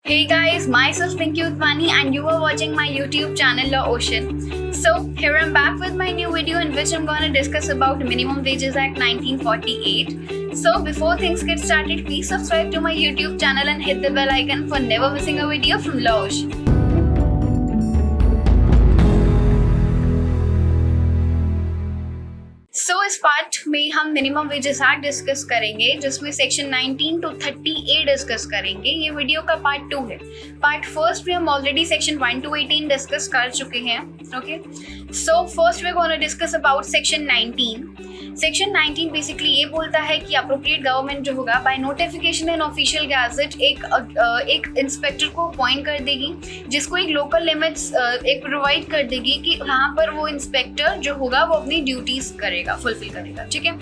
Hey guys, myself Pinky Utwani and you are watching my YouTube channel Law Ocean. So here I'm back with my new video in which I'm gonna discuss about Minimum Wages Act 1948. So before things get started, please subscribe to my YouTube channel and hit the bell icon for never missing a video from Law Ocean. सो इस part में हम minimum wages act discuss करेंगे जिसमें section 19 to 30A discuss करेंगे. ये video का part 2 है. Part first में हम ऑलरेडी सेक्शन 1 to 18 डिस्कस कर चुके हैं. Okay, so first we gonna discuss about section 19. Section 19 basically ये बोलता है कि अप्रोप्रिएट गवर्नमेंट जो होगा by notification in official gazette एक इंस्पेक्टर को अपॉइंट कर देगी जिसको एक लोकल लिमिट्स एक प्रोवाइड कर देगी कि वहाँ पर वो इंस्पेक्टर जो होगा वो अपनी ड्यूटीज करेगा, फुलफिल करेगा. ठीक है,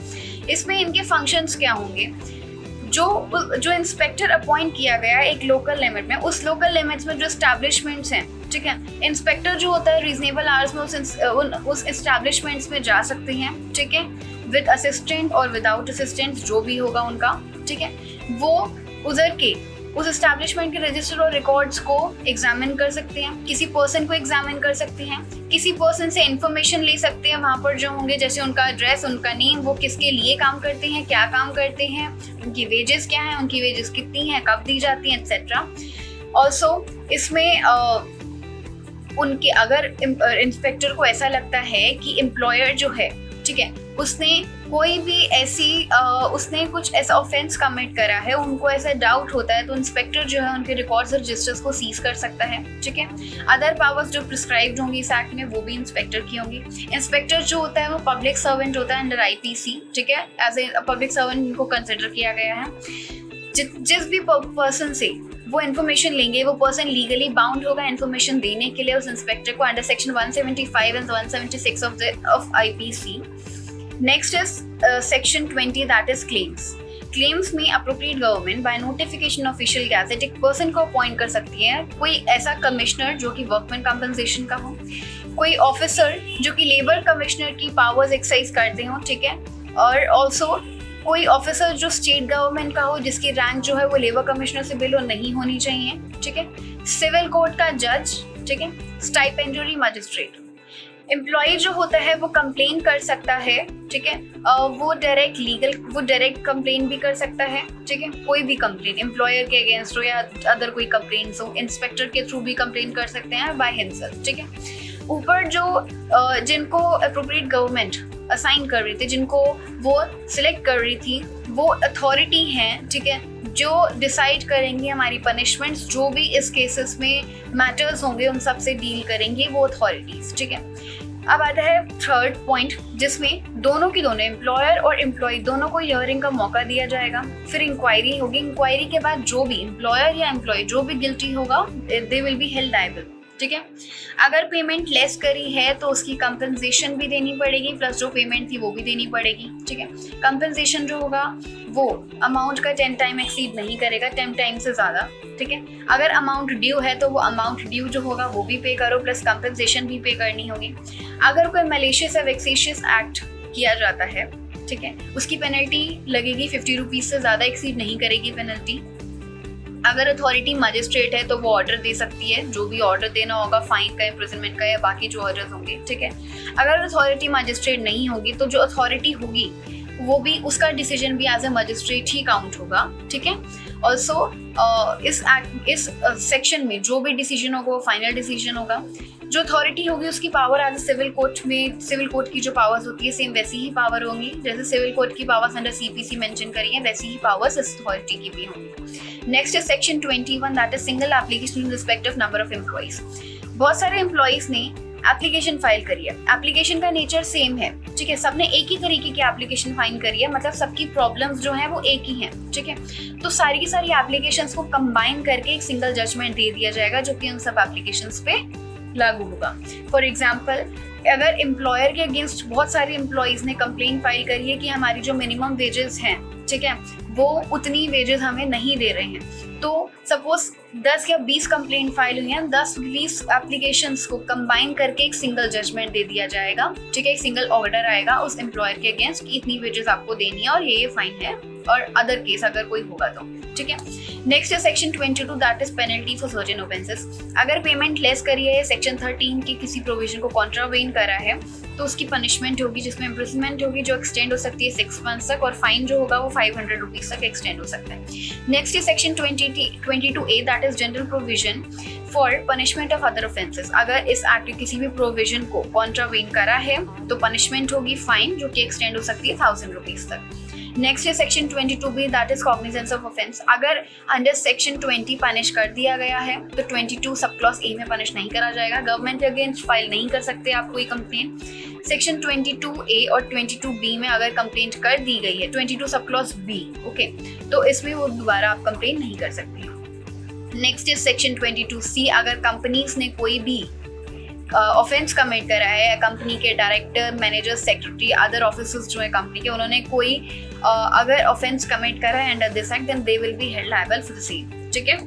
इसमें इनके फंक्शंस क्या होंगे? जो इंस्पेक्टर अपॉइंट किया गया एक लोकल लिमिट में, उस लोकल लिमिट्स में जो एस्टैब्लिशमेंट्स हैं, ठीक है, इंस्पेक्टर जो होता है रीजनेबल आवर्स में उस एस्टैब्लिशमेंट्स में जा सकते हैं. ठीक है, विद असिस्टेंट और विदाउट असिस्टेंट जो भी होगा उनका. ठीक है, वो उधर के उस एस्टैब्लिशमेंट के रजिस्टर और रिकॉर्ड्स को एग्जामिन कर सकते हैं, किसी पर्सन को एग्जामिन कर सकते हैं, किसी पर्सन से इंफॉर्मेशन ले सकते हैं वहाँ पर जो होंगे, जैसे उनका एड्रेस, उनका नेम, वो किसके लिए काम करते हैं, क्या काम करते हैं, उनकी वेजेस क्या हैं, उनकी वेजेस कितनी हैं, कब दी जाती हैं, एक्सेट्रा. ऑल्सो इसमें उनके अगर इंस्पेक्टर को ऐसा लगता है कि एम्प्लॉयर जो है, ठीक है, उसने कोई भी उसने कुछ ऐसा ऑफेंस कमिट करा है, उनको ऐसा डाउट होता है, तो इंस्पेक्टर जो है उनके रिकॉर्ड्स और रजिस्टर्स को सीज कर सकता है. ठीक है, अदर पावर्स जो प्रिस्क्राइब्ड होंगी इस एक्ट में वो भी इंस्पेक्टर की होंगी. इंस्पेक्टर जो होता है वो पब्लिक सर्वेंट होता है अंडर IPC. ठीक है, एज ए पब्लिक सर्वेंट इनको कंसिडर किया गया है. जिस भी पर्सन से वो इन्फॉर्मेशन लेंगे वो पर्सन लीगली बाउंड होगा इन्फॉर्मेशन देने के लिए उस इंस्पेक्टर को under section 175 and 176 of IPC. Next is section 20 that is claims. Claims में appropriate government by notification official gazette एक पर्सन को अपॉइंट कर सकती है, कोई ऐसा कमिश्नर जो कि वर्कमैन कंपनसेशन का हो, कोई ऑफिसर जो कि लेबर कमिश्नर की पावर्स एक्सरसाइज करते हो. ठीक है, और ऑल्सो कोई ऑफिसर जो स्टेट गवर्नमेंट का हो जिसकी रैंक जो है वो लेबर कमिश्नर से बिलो नहीं होनी चाहिए. ठीक है, सिविल कोर्ट का जज. ठीक है, स्टाइपेंडरी मजिस्ट्रेट. एम्प्लॉय जो होता है वो कंप्लेन कर सकता है. ठीक है, वो डायरेक्ट कंप्लेन भी कर सकता है. ठीक है, कोई भी कंप्लेन एम्प्लॉयर के अगेंस्ट हो या अदर कोई कंप्लेन हो, इंस्पेक्टर के थ्रू भी कंप्लेन कर सकते हैं बाय हिमसेल्फ. ठीक है, ऊपर जो जिनको अप्रोप्रिएट गवर्नमेंट असाइन कर रही थी, जिनको वो सिलेक्ट कर रही थी, वो अथॉरिटी हैं. ठीक है, जो डिसाइड करेंगे हमारी पनिशमेंट्स, जो भी इस केसेस में मैटर्स होंगे उन सब से डील करेंगे वो अथॉरिटीज. ठीक है, अब आता है थर्ड पॉइंट जिसमें दोनों एम्प्लॉयर और एम्प्लॉय दोनों को हियरिंग का मौका दिया जाएगा. फिर इंक्वायरी होगी. इंक्वायरी के बाद जो भी एम्प्लॉयर या एम्प्लॉय जो भी गिल्टी होगा दे विल बी हेल्ड लायबल. ठीक है, अगर पेमेंट लेस करी है तो उसकी कंपनसेशन भी देनी पड़ेगी, प्लस जो पेमेंट थी वो भी देनी पड़ेगी. ठीक है, कंपनसेशन जो होगा वो अमाउंट का 10 टाइम एक्सीड नहीं करेगा, 10 टाइम से ज़्यादा. ठीक है, अगर अमाउंट ड्यू है तो वो अमाउंट ड्यू जो होगा वो भी पे करो, प्लस कंपनसेशन भी पे करनी होगी. अगर कोई मैलिशियस या वेक्सेशियस एक्ट किया जाता है, ठीक है, उसकी पेनल्टी लगेगी 50 रुपीज़ से ज़्यादा एक्सीड नहीं करेगी पेनल्टी. अगर अथॉरिटी मजिस्ट्रेट है तो वो ऑर्डर दे सकती है, जो भी ऑर्डर देना होगा, फाइन का, इम्प्रिजनमेंट का या बाकी जो ऑर्डर्स होंगे. ठीक है, अगर अथॉरिटी मजिस्ट्रेट नहीं होगी तो जो अथॉरिटी होगी वो भी उसका डिसीजन भी एज ए मजिस्ट्रेट ही काउंट होगा. ठीक है, ऑल्सो इस सेक्शन में जो भी डिसीजन होगा वो फाइनल डिसीजन होगा. जो अथॉरिटी होगी उसकी पावर एज सिविल कोर्ट में, सिविल कोर्ट की जो पावर्स होती है सेम वैसी ही पावर होंगी. जैसे सिविल कोर्ट की पावर्स अंडर CPC मेंशन करी है वैसी ही पावर्स इस अथॉरिटी की भी होंगी. Next is section 21 that is single application in respect of number of employees. बहुत सारे एम्प्लॉइज ने एप्लीकेशन फाइल करी है. एप्लीकेशन का नेचर सेम है. ठीक है, सबने एक ही तरीके की एप्लीकेशन फाइल करी है, मतलब सबकी प्रॉब्लम्स जो हैं वो एक ही हैं. ठीक है, तो सारी की सारी एप्लीकेशंस को कंबाइन करके एक सिंगल जजमेंट दे दिया जाएगा जो कि उन सब एप्लीकेशंस पे लागू होगा. फॉर एग्जाम्पल, अगर एम्प्लॉयर के अगेंस्ट बहुत सारे एम्प्लॉइज ने कंप्लेन फाइल करी है कि हमारी जो मिनिमम वेजेस हैं, ठीक है, वो उतनी वेजेस हमें नहीं दे रहे हैं, तो सपोज 10 या 20 कंप्लेंट फाइल हुई हैं, 10-20 एप्लीकेशंस को कंबाइन करके एक सिंगल जजमेंट दे दिया जाएगा. ठीक है, एक सिंगल ऑर्डर आएगा उस एम्प्लॉयर के अगेंस्ट कि इतनी वेजेस आपको देनी है और ये फाइन है, और अदर केस अगर कोई होगा तो, ठीक है। नेक्स्ट है section 22 that is penalty for certain offences. अगर पेमेंट लेस करी है, सेक्शन 13 के किसी प्रोविजन को कॉन्ट्रावेन करा है तो उसकी पनिशमेंट होगी जिसमें इम्प्रिजनमेंट होगी जो एक्सटेंड हो सकती है 6 मंथ्स तक, और फाइन जो होगा वो 500 रुपीज तक एक्सटेंड हो सकता है। नेक्स्ट है section 22A that is general provision for punishment of other offences. अगर इस एक्ट के किसी भी प्रोविजन को कॉन्ट्रावेन करा है तो पनिशमेंट होगी फाइन जो कि एक्सटेंड हो सकती है 1000 रुपीज तक। नेक्स्ट है section 22B that is cognizance of offence. अगर अंडर सेक्शन 20 पनिश कर दिया गया है तो 22 सब क्लॉज ए में पनिश नहीं करा जाएगा। गवर्नमेंट के अगेंस्ट फाइल नहीं कर सकते आप कोई कंप्लेंट। सेक्शन 22A और 22B में अगर कंप्लेंट कर दी गई है 22 सब क्लॉज B, ओके, तो इसमें वो दोबारा आप कंप्लेंट नहीं कर सकते। Next is section 22C। अगर कंपनीज ने कोई भी ऑफेंस कमिट करा है, कंपनी के director, manager, secretary, other officers जो है कंपनी के, उन्होंने कोई अगर ऑफेंस कमिट करा है under this act then they will be held liable for the same, ठीक है।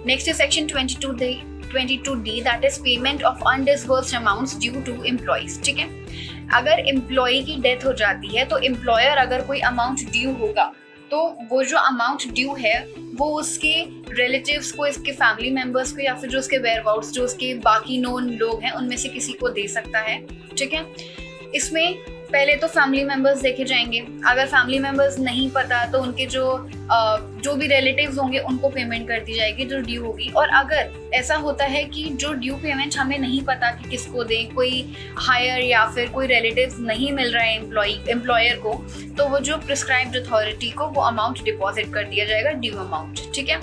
Next is section 22D that is payment of undisbursed amounts due to employees, ठीक है। अगर एम्प्लॉय की डेथ हो जाती है तो एम्प्लॉयर अगर कोई अमाउंट ड्यू होगा तो वो जो अमाउंट ड्यू है वो उसके रिलेटिव्स को, इसके फैमिली मेंबर्स को, या फिर जो उसके वेयरहाउस जो उसके बाकी नोन लोग हैं उनमें से किसी को दे सकता है, ठीक है। इसमें पहले तो फैमिली मेंबर्स देखे जाएंगे। अगर फैमिली मेंबर्स नहीं पता तो उनके जो भी रिलेटिव्स होंगे उनको पेमेंट कर दी जाएगी जो ड्यू होगी। और अगर ऐसा होता है कि जो ड्यू पेमेंट हमें नहीं पता कि किसको दें, कोई हायर या फिर कोई रिलेटिव्स नहीं मिल रहा है एम्प्लॉयर को, तो वो जो प्रिस्क्राइब्ड अथॉरिटी को वो अमाउंट डिपॉजिट कर दिया जाएगा, ड्यू अमाउंट, ठीक है।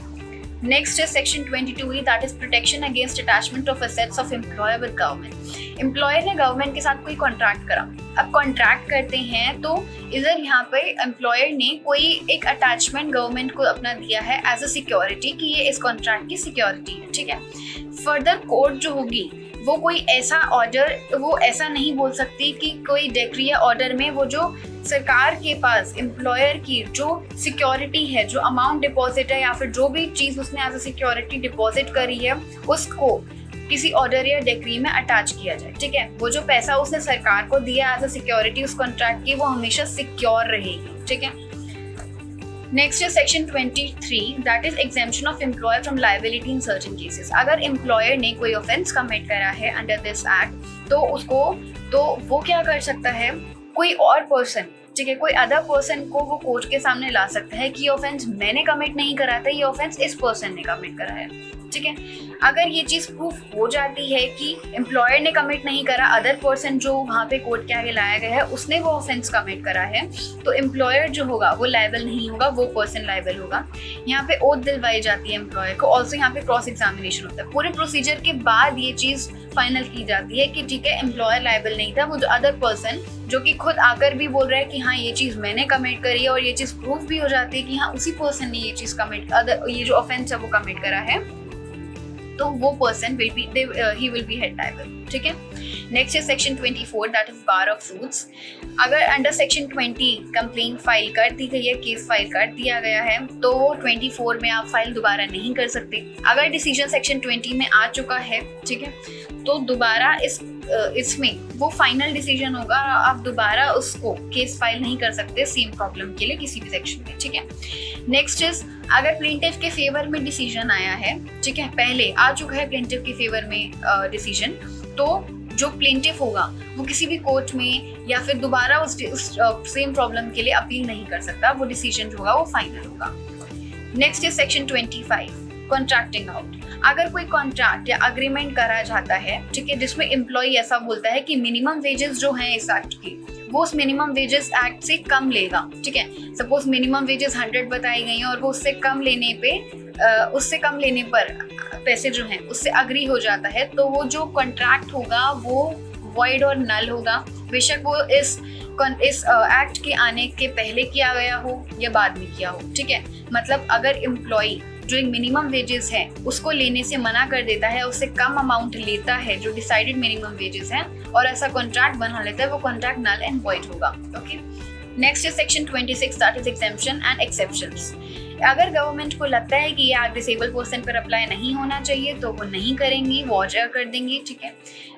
नेक्स्ट है section 22E that is protection against attachment of assets of employer with government. Employer ने गवर्नमेंट के साथ कोई कॉन्ट्रैक्ट करा, अब कॉन्ट्रैक्ट करते हैं तो इधर यहाँ पे एम्प्लॉयर ने कोई एक अटैचमेंट गवर्नमेंट को अपना दिया है एज अ सिक्योरिटी कि ये इस कॉन्ट्रैक्ट की सिक्योरिटी है, ठीक है। फर्दर कोर्ट जो होगी वो कोई ऐसा ऑर्डर, वो ऐसा नहीं बोल सकती कि कोई डिक्री या ऑर्डर में वो जो सरकार के पास एम्प्लॉयर की जो सिक्योरिटी है, जो अमाउंट डिपॉजिट है या फिर जो भी चीज़ उसने एज अ सिक्योरिटी डिपॉजिट करी है उसको किसी ऑर्डर या डिक्री में अटैच किया जाए, ठीक है। वो जो पैसा उसने सरकार को दिया एज अ सिक्योरिटी उस कॉन्ट्रैक्ट की वो हमेशा सिक्योर रहेगी, ठीक है। नेक्स्ट है section 23 that is exemption of employer from liability in certain cases. अगर एम्प्लॉयर ने कोई ऑफेंस कमिट करा है अंडर दिस एक्ट तो वो क्या कर सकता है, कोई और पर्सन, ठीक है, कोई अदर पर्सन को वो कोर्ट के सामने ला सकता है कि ये ऑफेंस मैंने कमिट नहीं करा था, ये ऑफेंस इस पर्सन ने कमिट करा है, ठीक है। अगर ये चीज़ प्रूफ हो जाती है कि एम्प्लॉयर ने कमिट नहीं करा, अदर पर्सन जो वहाँ पे कोर्ट के आगे लाया गया है उसने वो ऑफेंस कमिट करा है, तो एम्प्लॉयर जो होगा वो लायबल नहीं होगा, वो पर्सन लायबल होगा। यहाँ पे ओथ दिलवाई जाती है एम्प्लॉयर को। ऑल्सो यहाँ पे क्रॉस एग्जामिनेशन होता है। पूरे प्रोसीजर के बाद ये चीज़ फाइनल की जाती है कि ठीक है एम्प्लॉयर लायबल नहीं था, वो जो अदर पर्सन जो कि खुद आकर भी बोल रहा है कि हाँ ये चीज़ मैंने कमिट करी है, और ये चीज़ प्रूफ भी हो जाती है कि हाँ उसी पर्सन ने ये चीज़ ये जो ऑफेंस है वो कमिट करा है, तो वो person he will be held liable, ठीक है। नेक्स्ट है section 24 that is bar of suits. अगर अंडर सेक्शन 20 कंप्लेंट फाइल कर दी गई है, केस फाइल कर दिया गया है, तो 24 में आप फाइल दोबारा नहीं कर सकते। अगर डिसीजन सेक्शन 20 में आ चुका है, ठीक है, तो दोबारा इसमें वो फाइनल डिसीजन होगा, आप दोबारा उसको केस फाइल नहीं कर सकते सेम प्रॉब्लम के लिए किसी भी सेक्शन में, ठीक है। नेक्स्ट इज अगर प्लेंटिफ के फेवर में डिसीजन आया है, ठीक है, पहले आ चुका है प्लेंटिफ के फेवर में डिसीजन, तो जो प्लेंटिफ होगा वो किसी भी कोर्ट में या फिर दोबारा उस सेम प्रॉब्लम के लिए अपील नहीं कर सकता, वो डिसीजन जो होगा वो फाइनल होगा। Next is section 25 contracting out. अगर कोई कॉन्ट्रैक्ट या अग्रीमेंट करा जाता है, ठीक है, जिसमें एम्प्लॉय ऐसा बोलता है कि मिनिमम वेजेस जो हैं इस एक्ट की वो उस मिनिमम वेजेस एक्ट से कम लेगा, ठीक है। सपोज मिनिमम वेजेस 100 बताई गई हैं और वो उससे कम लेने पर पैसे जो हैं उससे अग्री हो जाता है, तो वो जो कॉन्ट्रैक्ट होगा वो वॉइड और नल होगा, बेशक वो इस एक्ट के आने के पहले किया गया हो या बाद में किया हो, ठीक है। मतलब अगर एम्प्लॉय जो एक मिनिमम वेजेस है उसको लेने से मना कर देता है, उससे कम अमाउंट लेता है जो डिसाइडेड मिनिमम वेजेस है, और ऐसा कॉन्ट्रैक्ट बना लेता है, वो कॉन्ट्रैक्ट नल एंड वॉइड होगा, okay. Next is section 26 that is exemption and exceptions. अगर गवर्नमेंट को लगता है कि ये एक्ट डिसेबल पर्सन पर अप्लाई नहीं होना चाहिए तो वो नहीं करेंगी, वो ऑर्डर कर देंगे, ठीक है।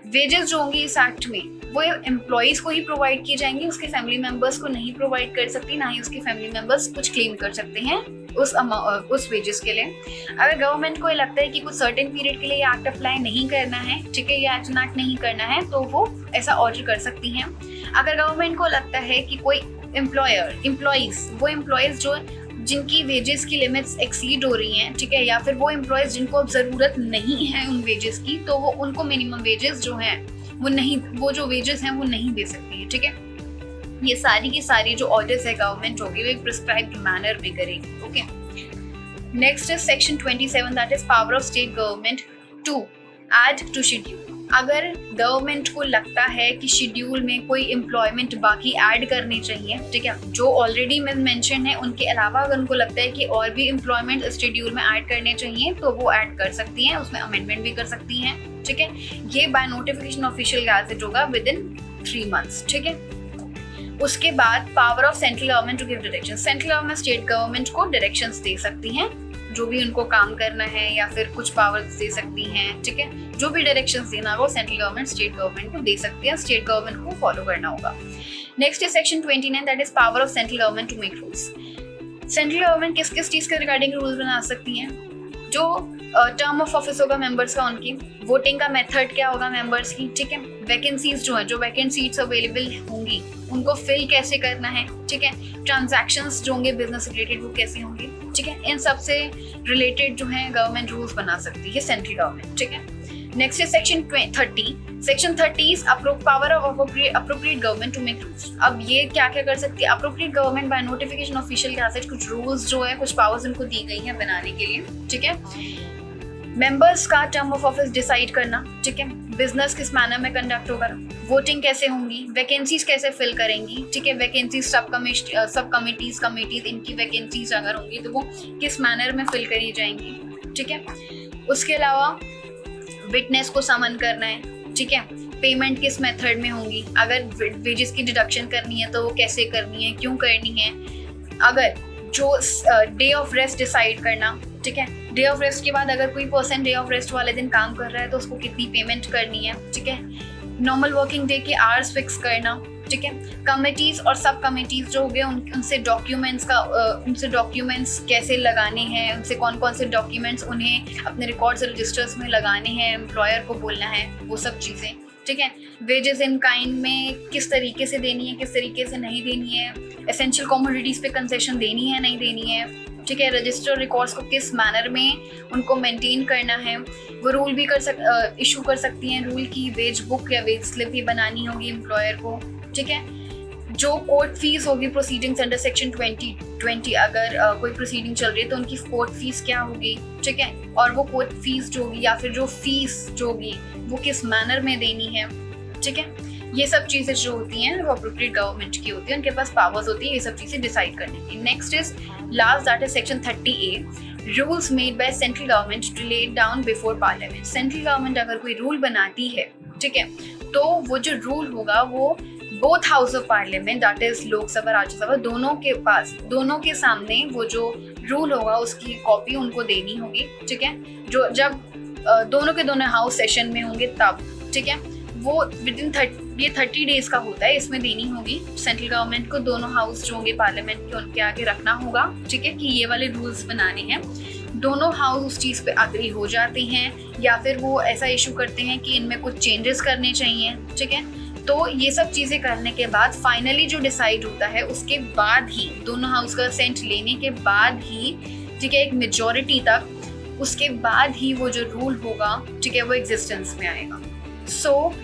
वेजेस जो होंगी इस एक्ट में वो एम्प्लॉयज़ को ही प्रोवाइड किए जाएंगे, उसके फैमिली मेम्बर्स को नहीं प्रोवाइड कर सकती, ना ही उसके फैमिली मेम्बर्स कुछ क्लेम कर सकते हैं उस वेजेस के लिए। अगर गवर्नमेंट को लगता है कि कुछ सर्टेन पीरियड के लिए ये एक्ट अप्लाई नहीं करना है, ठीक है, ये एक्शन एक्ट नहीं करना है, तो वो ऐसा ऑर्डर कर सकती हैं। अगर गवर्नमेंट को लगता है कि कोई एम्प्लॉयज़ जो जिनकी वेजेस की लिमिट्स एक्सीड हो रही हैं, ठीक है, या फिर वो एम्प्लॉयज़ जिनको अब ज़रूरत नहीं है उन वेजेस की, तो वो उनको मिनिमम वेजेस जो हैं वो जो वेजेस हैं वो नहीं दे सकती है, ठीक है। ये सारी की सारी जो ऑर्डर्स है गवर्नमेंट होगी वो एक प्रिस्क्राइब्ड मैनर में करेगी, okay. Next is section 27 that is power of state government to add to schedule. अगर गवर्नमेंट को लगता है कि शेड्यूल में कोई एम्प्लॉयमेंट बाकी ऐड करनी चाहिए, ठीक है, जो ऑलरेडी मेंशन है उनके अलावा अगर उनको लगता है कि और भी एम्प्लॉयमेंट इस शेड्यूल में ऐड करने चाहिए तो वो ऐड कर सकती हैं, उसमें अमेंडमेंट भी कर सकती हैं, ठीक है। ये बाय नोटिफिकेशन ऑफिशियल गैजेट होगा विद इन 3 months, ठीक है। उसके बाद power of central government to give direction. Central government state government को डायरेक्शंस दे सकती हैं, जो भी उनको काम करना है या फिर कुछ पावर्स दे सकती हैं, ठीक है। जो भी डायरेक्शंस देना होगा स्टेट गवर्नमेंट को दे सकती है, स्टेट गवर्नमेंट को फॉलो करना होगा। Next is section 29 that is power of central government to make rules. Central government किस किस चीज़ के रिगार्डिंग रूल्स बना सकती हैं? जो टर्म ऑफ ऑफिस होगा मेंबर्स का, उनकी वोटिंग का मेथड क्या होगा मेंबर्स की, ठीक है। वैकेंसीज जो है, जो वैकेंट सीट्स अवेलेबल होंगी उनको फिल कैसे करना है, ठीक है। ट्रांजैक्शंस जो होंगे बिजनेस रिलेटेड वो कैसे होंगे, ठीक है। इन सब से रिलेटेड जो है गवर्नमेंट रूल्स बना सकती है सेंट्रल गवर्नमेंट, ठीक है। Next is section 30। Section 30 is power of appropriate government to make rules. अब ये क्या क्या कर सकती है? Appropriate government by notification official gazette कुछ रूल्स जो है, कुछ पावर्स उनको दी गई हैं बनाने के लिए, ठीक है। मेंबर्स का टर्म ऑफ ऑफिस डिसाइड करना, ठीक है। बिजनेस किस मैनर में कंडक्ट होगा, वोटिंग कैसे होंगी, वैकेंसीज कैसे फिल करेंगी, ठीक है। वैकेंसीज सब कमिटीज इनकी वैकेंसीज अगर होंगी तो वो किस मैनर में फिल करी जाएंगी, ठीक है। उसके अलावा विटनेस को समन करना है, ठीक है। पेमेंट किस मेथड में होंगी, अगर वेजेस की डिडक्शन करनी है तो वो कैसे करनी है, क्यों करनी है। अगर जो डे ऑफ रेस्ट डिसाइड करना, ठीक है। डे ऑफ रेस्ट के बाद अगर कोई पर्सन डे ऑफ रेस्ट वाले दिन काम कर रहा है तो उसको कितनी पेमेंट करनी है, ठीक है। नॉर्मल वर्किंग डे के आवर्स फिक्स करना, ठीक है। कमिटीज और सब कमिटीज जो हो गए उनसे डॉक्यूमेंट्स कैसे लगाने हैं, उनसे कौन कौन से डॉक्यूमेंट्स उन्हें अपने रिकॉर्ड्स और रजिस्टर्स में लगाने हैं, एम्प्लॉयर को बोलना है, वो सब चीज़ें, ठीक है। वेजेस इन काइंड में किस तरीके से देनी है, किस तरीके से नहीं देनी है, एसेंशियल कमोडिटीज़ पे कंसेशन देनी है नहीं देनी है, ठीक है। रजिस्टर रिकॉर्ड्स को किस मैनर में उनको मेंटेन करना है, वो रूल भी इशू कर सकती हैं, रूल की वेज बुक या वेज स्लिप भी बनानी होगी एम्प्लॉयर को, ठीक है। जो कोर्ट फीस होगी प्रोसीडिंग्स अंडर सेक्शन 20, अगर कोई प्रोसीडिंग चल रही है तो उनकी कोर्ट फीस क्या होगी, ठीक है। और वो कोर्ट फीस जो होगी या फिर जो फीस जो होगी वो किस मैनर में देनी है, ठीक है। ये सब चीज़ें जो होती हैं वो अप्रोप्रिएट गवर्नमेंट की होती है, उनके पास पावर्स होती है ये सब चीज़ें डिसाइड करने की। Next is last that is section 30A, rules made by central government to lay down before parliament. Central government अगर कोई रूल बनाती है, ठीक है, तो वो जो रूल होगा वो both house of parliament that is Lok Sabha Rajya Sabha दोनों के सामने वो जो रूल होगा उसकी कॉपी उनको देनी होगी, ठीक है। जो जब दोनों के दोनों हाउस सेशन में होंगे तब, ठीक है, वो विद इन 30 डेज का होता है, इसमें देनी होगी सेंट्रल गवर्नमेंट को। दोनों हाउस जो होंगे पार्लियामेंट के उनके आगे रखना होगा, ठीक है, कि ये वाले रूल्स बनाने हैं। दोनों हाउस उस चीज़ पे अग्री हो जाते हैं या फिर वो ऐसा इशू करते हैं कि इनमें कुछ चेंजेस करने चाहिए, ठीक है। तो ये सब चीज़ें करने के बाद फाइनली जो डिसाइड होता है उसके बाद ही, दोनों हाउस का असेंट लेने के बाद ही, ठीक है, एक मेजॉरिटी तक, उसके बाद ही वो जो रूल होगा, ठीक है, वो एग्जिस्टेंस में आएगा। So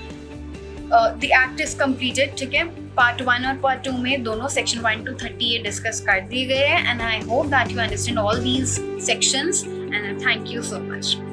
the act is completed, ठीक है। पार्ट 1 और पार्ट 2 में दोनों सेक्शन 1 to 30 डिस्कस कर दिए गए हैं and I hope that you understand all these sections and thank you so much.